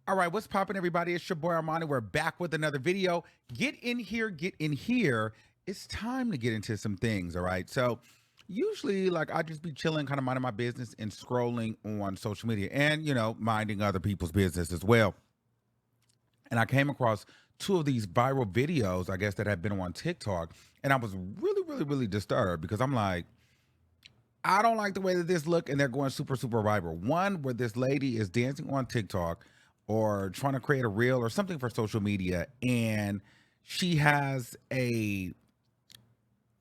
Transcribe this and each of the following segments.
All right, what's poppin', everybody? It's your boy Armon. We're back with another video. Get in here, get in here. It's time to get into some things, all right? So, usually, like, I just be chilling, kind of minding my business and scrolling on social media and, minding other people's business as well. And I came across two of these viral videos, I guess, that have been on TikTok. And I was really, really, really disturbed because I'm like, I don't like the way that this look, and they're going super, super viral. One where this lady is dancing on TikTok or trying to create a reel or something for social media, and she has a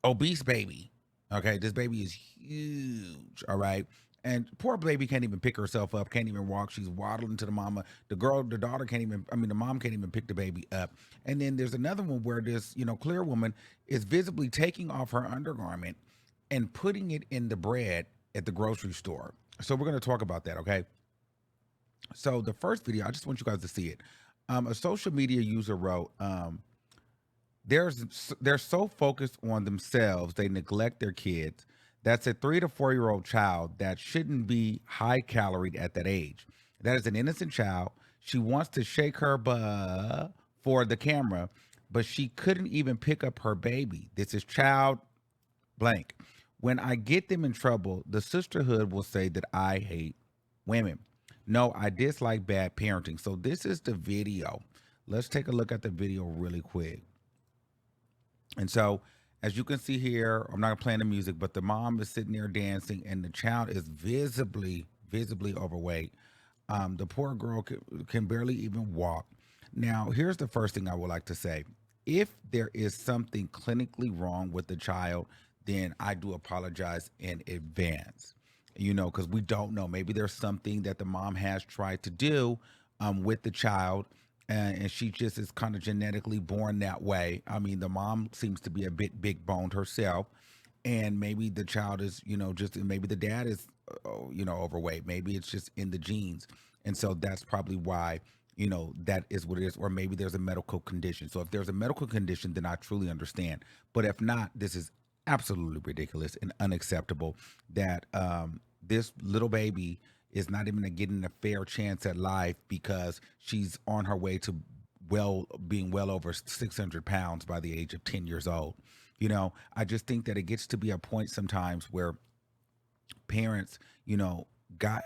obese baby. Okay, this baby is huge. All right. And poor baby can't even pick herself up, can't even walk. She's waddling to the mama. The daughter can't even, the mom can't even pick the baby up. And then there's another one where this, clear woman is visibly taking off her undergarment and putting it in the bread at the grocery store. So we're going to talk about that, okay? So the first video, I just want you guys to see it. A social media user wrote, they're so focused on themselves they neglect their kids. That's a 3 to 4 year old child that shouldn't be high caloried at that age. That is an innocent child. She wants to shake her butt for the camera, but she couldn't even pick up her baby. This is child blank. When I get them in trouble, the sisterhood will say that I hate women. No, I dislike bad parenting. So this is the video. Let's take a look at the video really quick. And so, as you can see here, I'm not playing the music, but the mom is sitting there dancing, and the child is visibly overweight. The poor girl can barely even walk. Now, here's the first thing I would like to say. If there is something clinically wrong with the child, then I do apologize in advance, because we don't know. Maybe there's something that the mom has tried to do with the child, and she just is kind of genetically born that way. I mean, the mom seems to be a bit big boned herself, and maybe the child is, just maybe the dad is, overweight. Maybe it's just in the genes, and so that's probably why. That is what it is, or maybe there's a medical condition. So if there's a medical condition, then I truly understand. But if not, this is absolutely ridiculous and unacceptable that this little baby is not even getting a fair chance at life because she's on her way to being well over 600 pounds by the age of 10 years old. I just think that it gets to be a point sometimes where parents,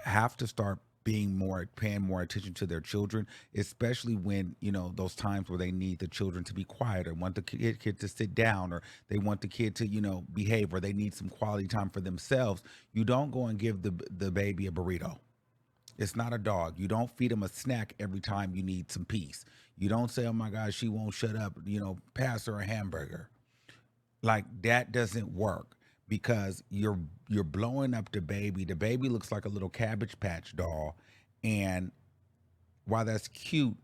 have to start paying more attention to their children, especially when, those times where they need the children to be quiet or want the kid to sit down, or they want the kid to, behave, or they need some quality time for themselves. You don't go and give the baby a burrito. It's not a dog. You don't feed him a snack every time you need some peace. You don't say, oh my gosh, she won't shut up, pass her a hamburger. Like, that doesn't work, because you're blowing up the baby. The baby looks like a little Cabbage Patch doll, and while that's cute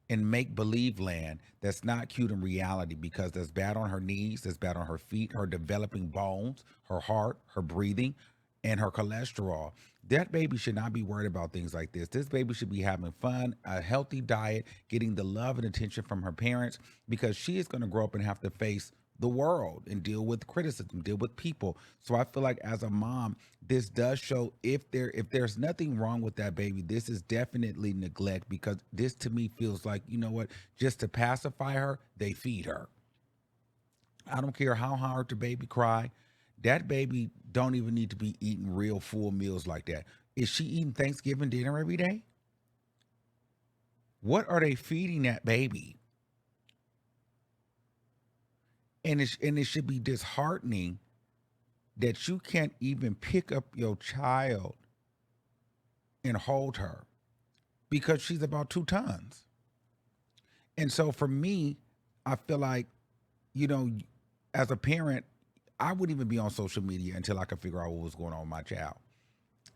in make believe land, that's not cute in reality, because that's bad on her knees, that's bad on her feet, her developing bones, her heart, her breathing, and her cholesterol. That baby should not be worried about things like this. This baby should be having fun, a healthy diet, getting the love and attention from her parents, because she is going to grow up and have to face the world and deal with criticism, deal with people. So I feel like, as a mom, this does show, if there's nothing wrong with that baby, this is definitely neglect, because this to me feels like, what, just to pacify her, they feed her. I don't care how hard the baby cry. That baby don't even need to be eating real full meals like that. Is she eating Thanksgiving dinner every day? What are they feeding that baby? And it should be disheartening that you can't even pick up your child and hold her, because she's about 2 tons. And so for me, I feel like, you know, as a parent, I wouldn't even be on social media until I could figure out what was going on with my child,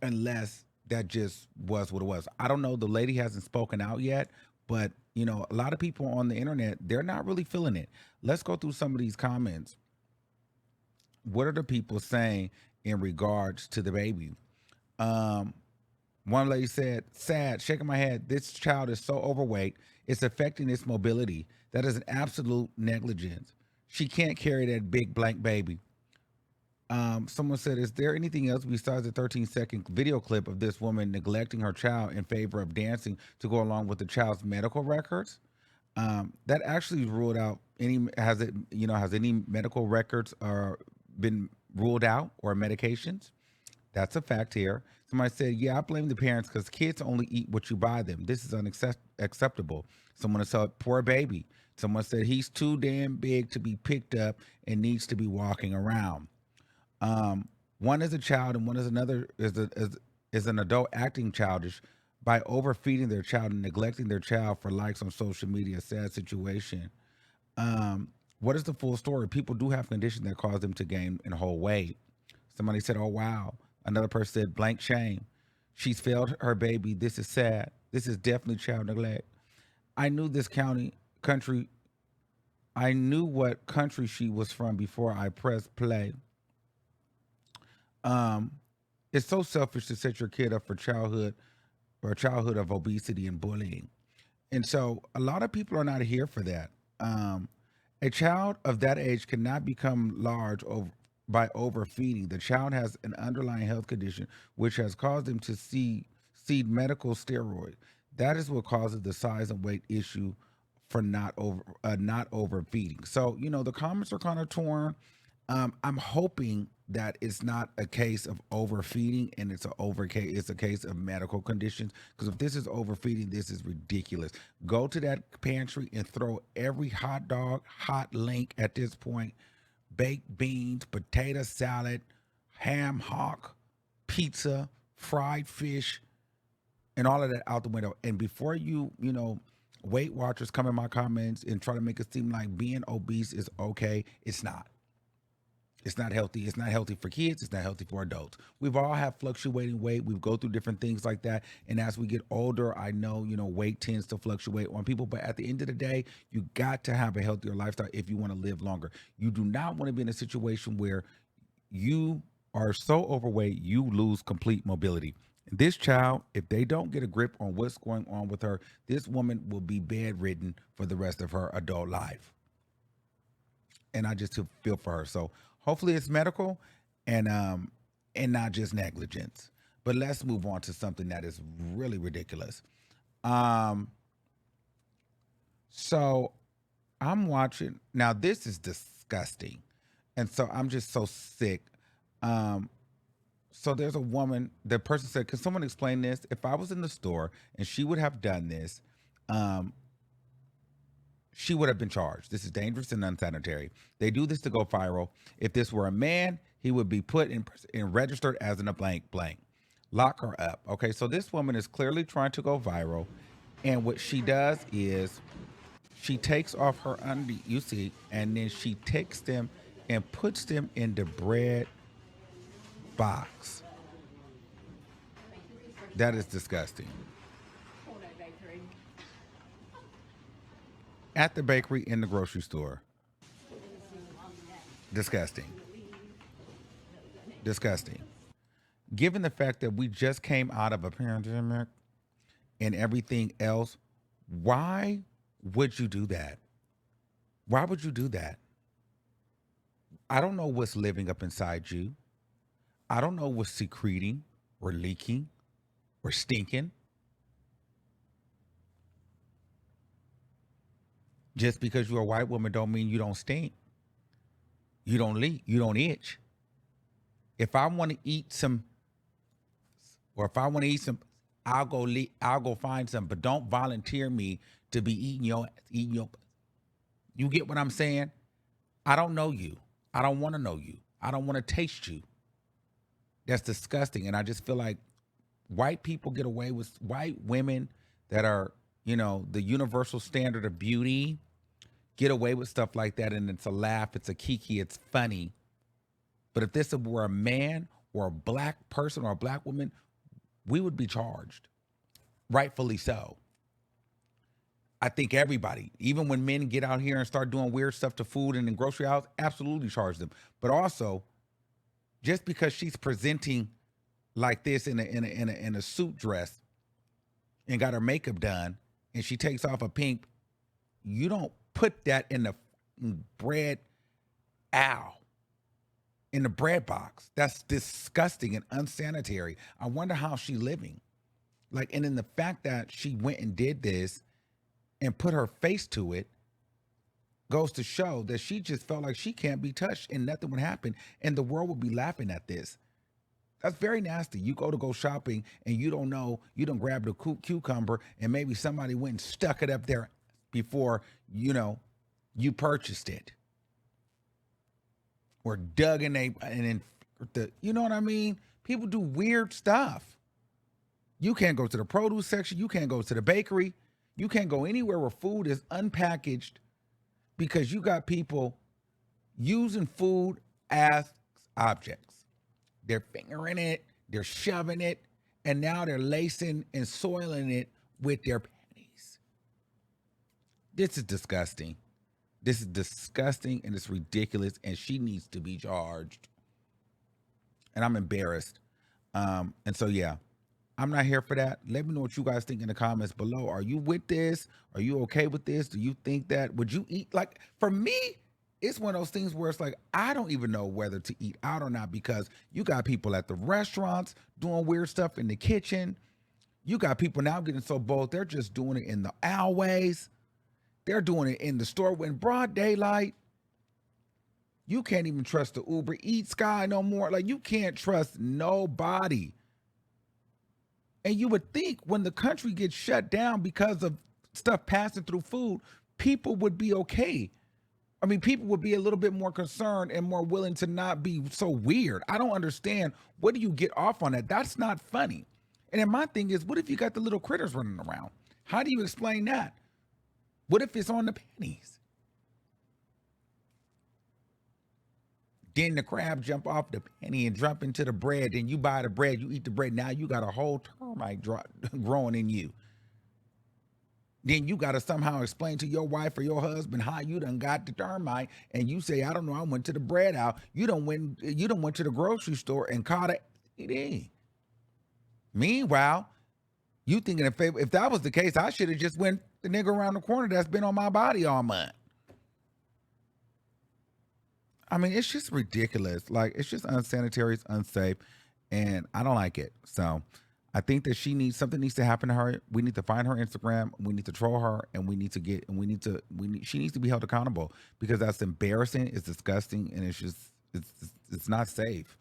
unless that just was what it was. I don't know. The lady hasn't spoken out yet, but a lot of people on the internet, they're not really feeling it. Let's go through some of these comments. What are the people saying in regards to the baby? Um, One lady said, sad, shaking my head. This child is so overweight. It's affecting its mobility. That is an absolute negligence. She can't carry that big blank baby. Someone said, is there anything else besides the 13-second video clip of this woman neglecting her child in favor of dancing to go along with the child's medical records? That actually ruled out any, has it, has any medical records been ruled out or medications? That's a fact here. Somebody said, yeah, I blame the parents because kids only eat what you buy them. This is unacceptable. Someone said, poor baby. Someone said, he's too damn big to be picked up and needs to be walking around. One is a child and one is another is an adult acting childish by overfeeding their child and neglecting their child for likes on social media. Sad situation. What is the full story? People do have conditions that cause them to gain and hold weight. Somebody said, oh, wow. Another person said, blank shame. She's failed her baby. This is sad. This is definitely child neglect. I knew this country. I knew what country she was from before I pressed play. It's so selfish to set your kid up for childhood or a childhood of obesity and bullying. And so a lot of people are not here for that. A child of that age cannot become large by overfeeding. The child has an underlying health condition which has caused them to seed medical steroids. That is what causes the size and weight issue for not overfeeding. So the comments are kind of torn. I'm hoping that it's not a case of overfeeding and it's a case of medical conditions. Because if this is overfeeding, this is ridiculous. Go to that pantry and throw every hot dog, hot link at this point, baked beans, potato salad, ham hock, pizza, fried fish, and all of that out the window. And before Weight Watchers come in my comments and try to make it seem like being obese is okay, it's not. It's not healthy. It's not healthy for kids. It's not healthy for adults. We've all had fluctuating weight. We go through different things like that. And as we get older, I know, weight tends to fluctuate on people. But at the end of the day, you got to have a healthier lifestyle if you want to live longer. You do not want to be in a situation where you are so overweight, you lose complete mobility. This child, if they don't get a grip on what's going on with her, this woman will be bedridden for the rest of her adult life. And I just feel for her. So hopefully it's medical and not just negligence. But let's move on to something that is really ridiculous. So I'm watching now. This is disgusting, and so I'm just so sick. So there's a woman. The person said, "Can someone explain this? If I was in the store and she would have done this, she would have been charged. This is dangerous and unsanitary. They do this to go viral. If this were a man, he would be put in and registered as in a blank. Lock her up." Okay, so this woman is clearly trying to go viral, and what she does is she takes off her undie, you see, and then she takes them and puts them in the bread box. That is disgusting. At the bakery, in the grocery store. Disgusting. Disgusting. Given the fact that we just came out of a pandemic and everything else, why would you do that? Why would you do that? I don't know what's living up inside you. I don't know what's secreting or leaking or stinking. Just because you're a white woman don't mean you don't stink. You don't leak. You don't itch. If I want to eat some, I'll go find some. But don't volunteer me to be eating your. You get what I'm saying? I don't know you. I don't want to know you. I don't want to taste you. That's disgusting. And I just feel like white people get away with, white women that are, the universal standard of beauty, get away with stuff like that. And it's a laugh. It's a kiki. It's funny. But if this were a man or a black person or a black woman, we would be charged. Rightfully so. I think everybody, even when men get out here and start doing weird stuff to food and in grocery aisles, absolutely charge them. But also, just because she's presenting like this in a suit dress and got her makeup done and she takes off a pink, you don't put that in the bread aisle in the bread box. That's disgusting and unsanitary. I wonder how she living. Like, and then the fact that she went and did this and put her face to it goes to show that she just felt like she can't be touched and nothing would happen and the world would be laughing at this. That's very nasty. You go shopping and you don't know, you don't grab the cucumber and maybe somebody went and stuck it up there before, you purchased it. Or dug in you know what I mean? People do weird stuff. You can't go to the produce section. You can't go to the bakery. You can't go anywhere where food is unpackaged because you got people using food as objects. They're fingering it, they're shoving it, and now they're lacing and soiling it with their panties. This is disgusting. This is disgusting and it's ridiculous, and she needs to be charged. And I'm embarrassed. And so, yeah, I'm not here for that. Let me know what you guys think in the comments below. Are you with this? Are you okay with this? Do you think that? Would you eat? Like, for me, it's one of those things where it's like, I don't even know whether to eat out or not because you got people at the restaurants doing weird stuff in the kitchen. You got people now getting so bold, they're just doing it in the alleyways. They're doing it in the store in broad daylight. You can't even trust the Uber Eats guy no more. Like, you can't trust nobody. And you would think when the country gets shut down because of stuff passing through food, people would be okay. I mean, people would be a little bit more concerned and more willing to not be so weird. I don't understand. What do you get off on that? That's not funny. And then my thing is, what if you got the little critters running around? How do you explain that? What if it's on the panties? Then the crab jump off the penny and jump into the bread. Then you buy the bread, you eat the bread. Now you got a whole termite growing in you. Then you got to somehow explain to your wife or your husband how you done got the termite. And you say, I don't know, I went to the bread out. You done went to the grocery store and caught it in. Meanwhile, you thinking if that was the case, I should have just went the nigga around the corner that's been on my body all month. I mean, it's just ridiculous. Like, it's just unsanitary, it's unsafe, and I don't like it. So I think that something needs to happen to her. We need to find her Instagram. We need to troll her, and she needs to be held accountable because that's embarrassing. It's disgusting, and it's not safe.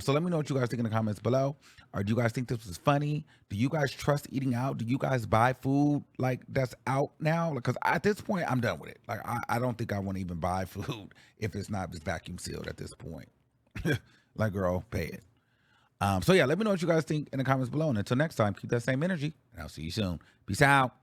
So let me know what you guys think in the comments below. Or do you guys think this was funny? Do you guys trust eating out? Do you guys buy food like that's out now? Because at this point, I'm done with it. Like, I don't think I want to even buy food if it's not just vacuum sealed at this point. Like, girl, pay it. So yeah, let me know what you guys think in the comments below. And until next time, keep that same energy, and I'll see you soon. Peace out.